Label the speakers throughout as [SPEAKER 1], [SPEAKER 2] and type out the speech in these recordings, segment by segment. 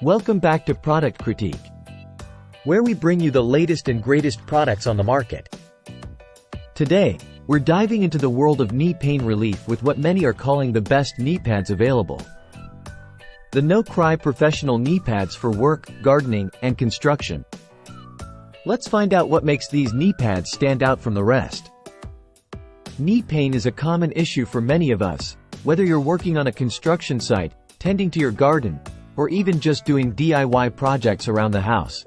[SPEAKER 1] Welcome back to Product Critique, where we bring you the latest and greatest products on the market. Today, we're diving into the world of knee pain relief with what many are calling the best knee pads available. The NoCry Professional Knee Pads for work, gardening, and construction. Let's find out what makes these knee pads stand out from the rest. Knee pain is a common issue for many of us, whether you're working on a construction site, tending to your garden, or even just doing DIY projects around the house.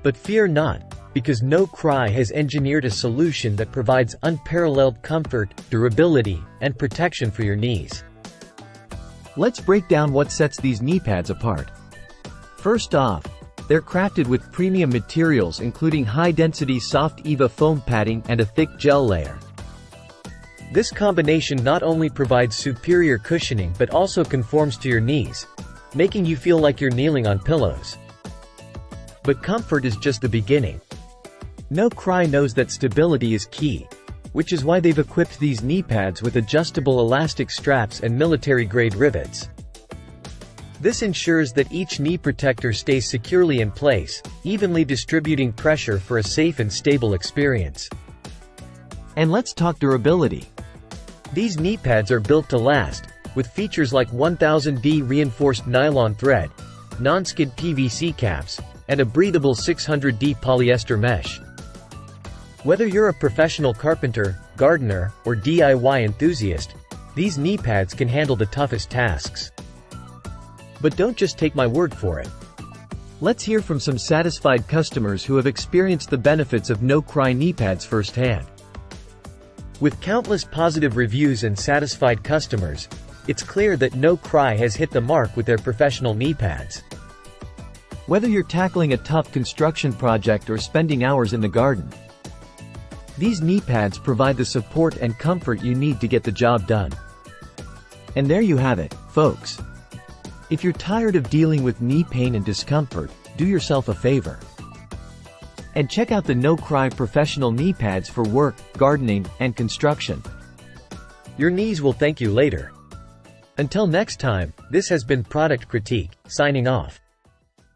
[SPEAKER 1] But fear not, because NoCry has engineered a solution that provides unparalleled comfort, durability, and protection for your knees. Let's break down what sets these knee pads apart. First off, they're crafted with premium materials including high-density soft EVA foam padding and a thick gel layer. This combination not only provides superior cushioning but also conforms to your knees, making you feel like you're kneeling on pillows. But comfort is just the beginning. NoCry knows that stability is key, which is why they've equipped these knee pads with adjustable elastic straps and military-grade rivets. This ensures that each knee protector stays securely in place, evenly distributing pressure for a safe and stable experience. And let's talk durability. These knee pads are built to last, with features like 1000D reinforced nylon thread, non-skid PVC caps, and a breathable 600D polyester mesh. Whether you're a professional carpenter, gardener, or DIY enthusiast, these knee pads can handle the toughest tasks. But don't just take my word for it. Let's hear from some satisfied customers who have experienced the benefits of NoCry knee pads firsthand. With countless positive reviews and satisfied customers, it's clear that NoCry has hit the mark with their professional knee pads. Whether you're tackling a tough construction project or spending hours in the garden, these knee pads provide the support and comfort you need to get the job done. And there you have it, folks. If you're tired of dealing with knee pain and discomfort, do yourself a favor and check out the NoCry Professional Knee Pads for work, gardening, and construction. Your knees will thank you later. Until next time, this has been Product Critique, signing off.